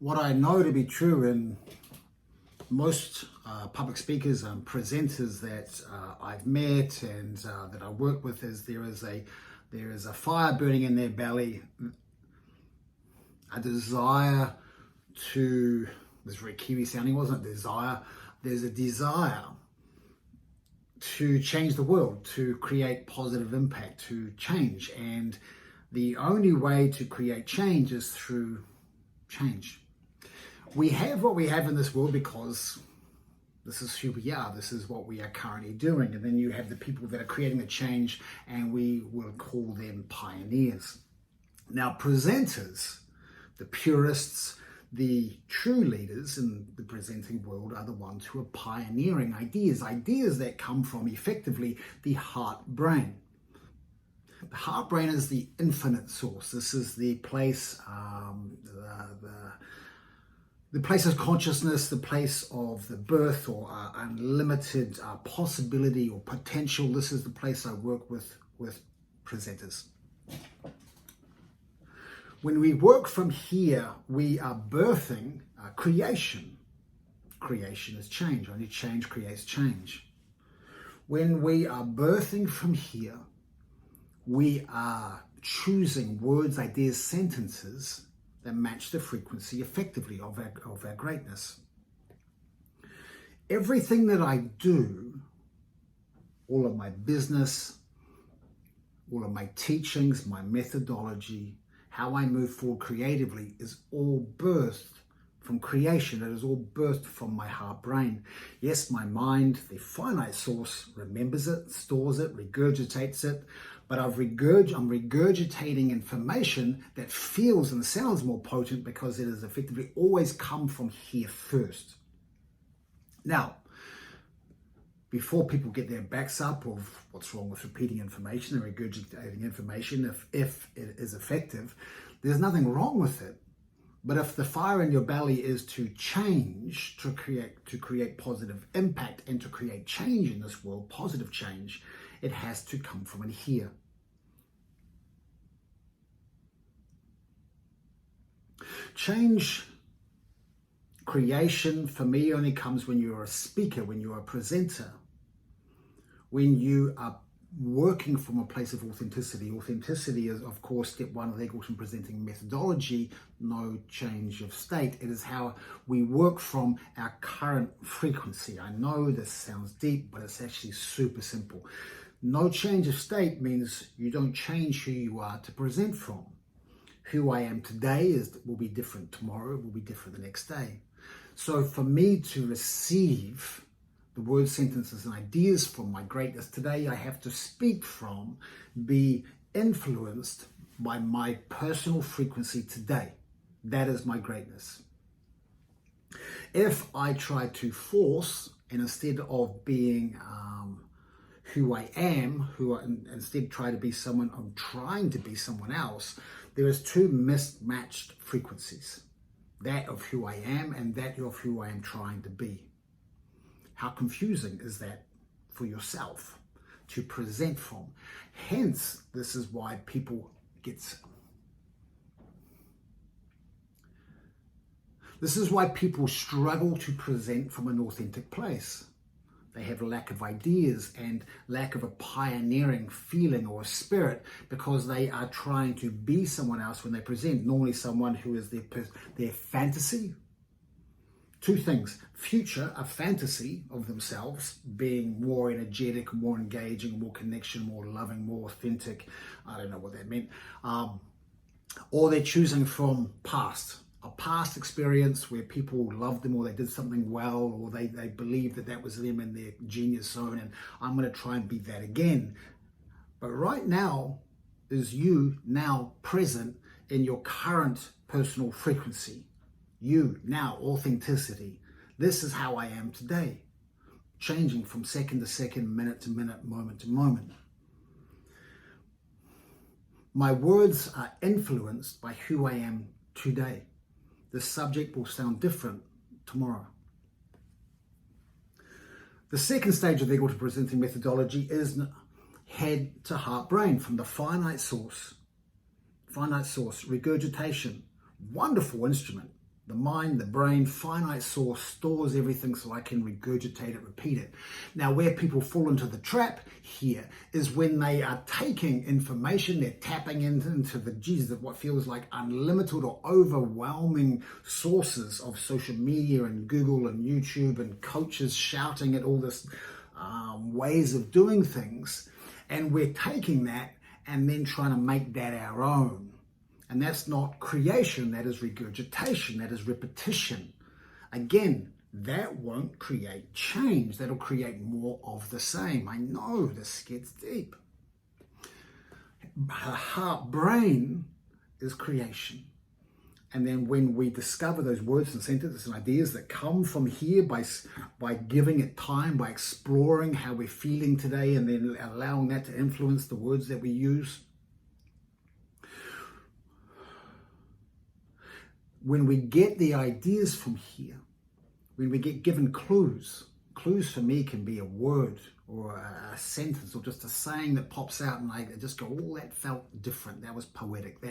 what I know to be true in most public speakers and presenters that I've met and that I work with is there is a fire burning in their belly, a desire to, this is very Kiwi sounding, wasn't it? Desire. There's a desire to change the world, to create positive impact, to change. And the only way to create change is through change. We have what we have in this world because this is who we are. This is what we are currently doing. And then you have the people that are creating the change, and we will call them pioneers. Now, presenters, the purists, the true leaders in the presenting world are the ones who are pioneering ideas that come from effectively the heart brain. The heart brain is the infinite source. This is the place, the place of consciousness, the place of the birth or unlimited possibility or potential. This is the place I work with presenters. When we work from here, we are birthing creation. Creation is change. Only change creates change. When we are birthing from here, we are choosing words, ideas, sentences that match the frequency effectively of our greatness. Everything that I do, all of my business, all of my teachings, my methodology, how I move forward creatively is all birthed from creation. It is all birthed from my heart brain. Yes, my mind, the finite source, remembers it, stores it, regurgitates it, but I'm regurgitating information that feels and sounds more potent because it has effectively always come from here first. Now, before people get their backs up of what's wrong with repeating information and regurgitating information, if it is effective, there's nothing wrong with it. But if the fire in your belly is to change, to create positive impact and to create change in this world, positive change, it has to come from in here. Change creation for me only comes when you're a speaker, when you're a presenter, when you are working from a place of authenticity. Authenticity is, of course, step one of the Eagleton presenting methodology, no change of state. It is how we work from our current frequency. I know this sounds deep, but it's actually super simple. No change of state means you don't change who you are to present from. Who I am today will be different tomorrow, will be different the next day. So for me to receive the words, sentences, and ideas from my greatness today, I have to speak from, be influenced by my personal frequency today. That is my greatness. If I try to force, and instead of being who I am, instead try to be someone, I'm trying to be someone else, there is two mismatched frequencies. That of who I am and that of who I am trying to be. How confusing is that for yourself to present from? Hence, this is why people struggle to present from an authentic place. They have a lack of ideas and lack of a pioneering feeling or a spirit because they are trying to be someone else when they present, normally someone who is their fantasy. Two things: future, a fantasy of themselves, being more energetic, more engaging, more connection, more loving, more authentic. I don't know what that meant. Or they're choosing from past. A past experience where people loved them or they did something well or they believed that was them in their genius zone, and I'm going to try and be that again. But right now is you now present in your current personal frequency. You now, authenticity. This is how I am today. Changing from second to second, minute to minute, moment to moment. My words are influenced by who I am today. The subject will sound different tomorrow. The second stage of the Eagleton presenting methodology is head to heart brain, from the finite source. Finite source, regurgitation. Wonderful instrument. The mind, the brain, finite source, stores everything so I can regurgitate it, repeat it. Now, where people fall into the trap here is when they are taking information, they're tapping into the Jesus of what feels like unlimited or overwhelming sources of social media and Google and YouTube and coaches shouting at all this ways of doing things. And we're taking that and then trying to make that our own. And that's not creation, that is regurgitation, that is repetition. Again, that won't create change. That'll create more of the same. I know this gets deep. Heart brain is creation. And then when we discover those words and sentences and ideas that come from here by giving it time, by exploring how we're feeling today and then allowing that to influence the words that we use, when we get the ideas from here, when we get given clues for me can be a word or a sentence or just a saying that pops out and I just go, oh, that felt different. That was poetic.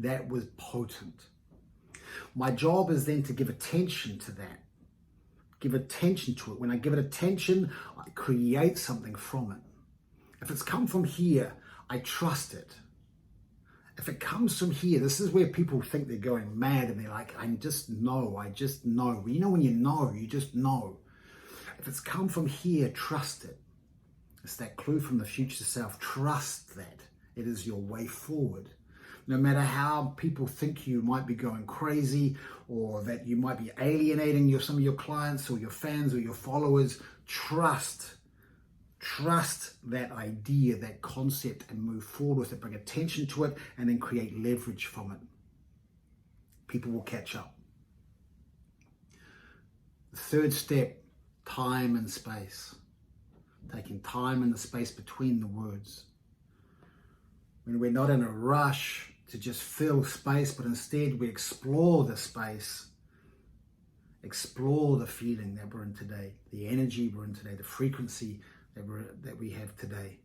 That was potent. My job is then to give attention to that. Give attention to it. When I give it attention, I create something from it. If it's come from here, I trust it. If it comes from here, this is where people think they're going mad and they're like, I just know. You know when you just know. If it's come from here, trust it. It's that clue from the future self. Trust that. It is your way forward. No matter how people think you might be going crazy or that you might be alienating some of your clients or your fans or your followers, trust that idea, that concept, and move forward with it. Bring attention to it and then create leverage from it. People will catch up. The third step, time and space. Taking time and the space between the words. When we're not in a rush to just fill space, but instead we explore the space, explore the feeling that we're in today, the energy we're in today, the frequency that we have today,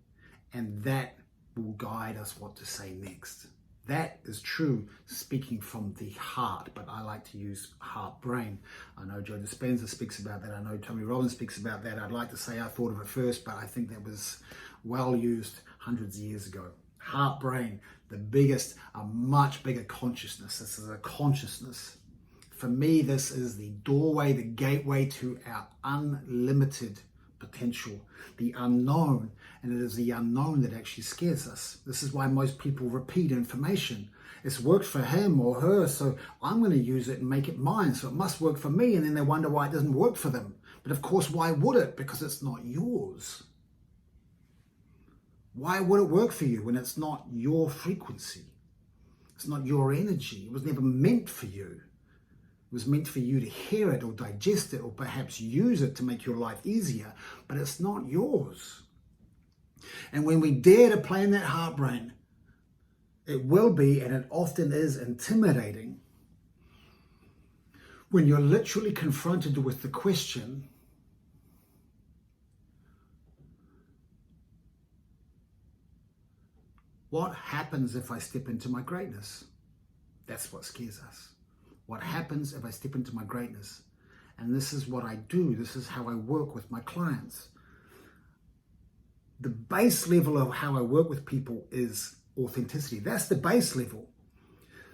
and that will guide us what to say next. That is true speaking from the heart, but I like to use heart brain. I know Joe Dispenza speaks about that. I know Tony Robbins speaks about that. I'd like to say I thought of it first, but I think that was well used hundreds of years ago. Heart brain, a much bigger consciousness. This is a consciousness. For me, this is the doorway, the gateway to our unlimited potential, the unknown, and it is the unknown that actually scares us. This is why most people repeat information. It's worked for him or her, so I'm going to use it and make it mine, so it must work for me, and then they wonder why it doesn't work for them. But of course, why would it? Because it's not yours. Why would it work for you when it's not your frequency? It's not your energy. It was never meant for you. It was meant for you to hear it or digest it or perhaps use it to make your life easier, but it's not yours. And when we dare to play in that heart brain, it will be, and it often is, intimidating when you're literally confronted with the question, what happens if I step into my greatness? That's what scares us. What happens if I step into my greatness? And this is what I do. This is how I work with my clients. The base level of how I work with people is authenticity. That's the base level.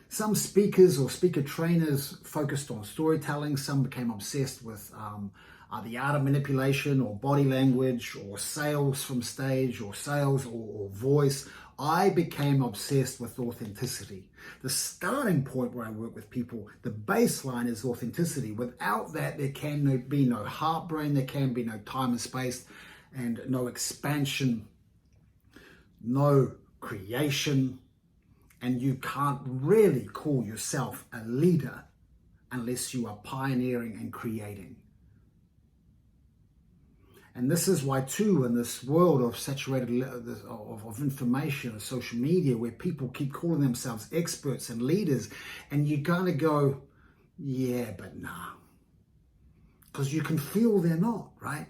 Some speakers or speaker trainers focused on storytelling. Some became obsessed with the art of manipulation or body language or sales from stage or sales or voice. I became obsessed with authenticity. The starting point where I work with people, the baseline is authenticity. Without that, there can be no heart brain, there can be no time and space, and no expansion, no creation, and you can't really call yourself a leader unless you are pioneering and creating. And this is why, too, in this world of saturated of information and social media, where people keep calling themselves experts and leaders, and you kind of go, yeah, but nah. Because you can feel they're not, right?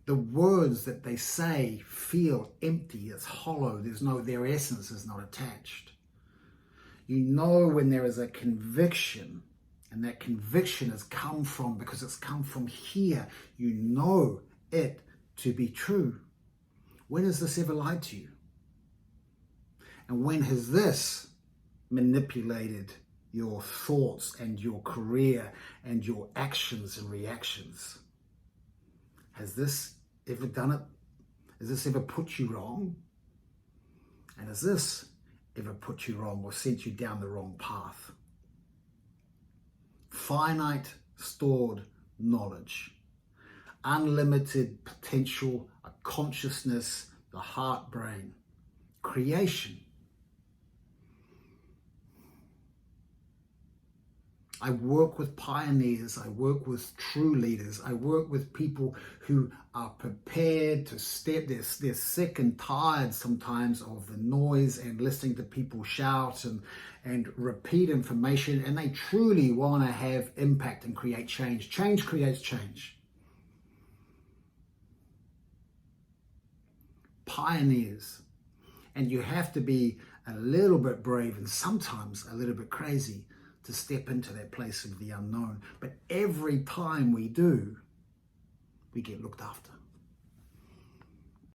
The words that they say feel empty, it's hollow, their essence is not attached. You know when there is a conviction, and that conviction has come from, because it's come from here, you know it to be true. When has this ever lied to you? And when has this manipulated your thoughts and your career and your actions and reactions? Has this ever done it? Has this ever put you wrong? And has this ever put you wrong or sent you down the wrong path? Finite stored knowledge, unlimited potential, a consciousness, the heart, brain, creation. I work with pioneers, I work with true leaders, I work with people who are prepared to step, they're sick and tired sometimes of the noise and listening to people shout and repeat information, and they truly want to have impact and create change. Change creates change. Pioneers. And you have to be a little bit brave and sometimes a little bit crazy to step into that place of the unknown. But every time we do, we get looked after.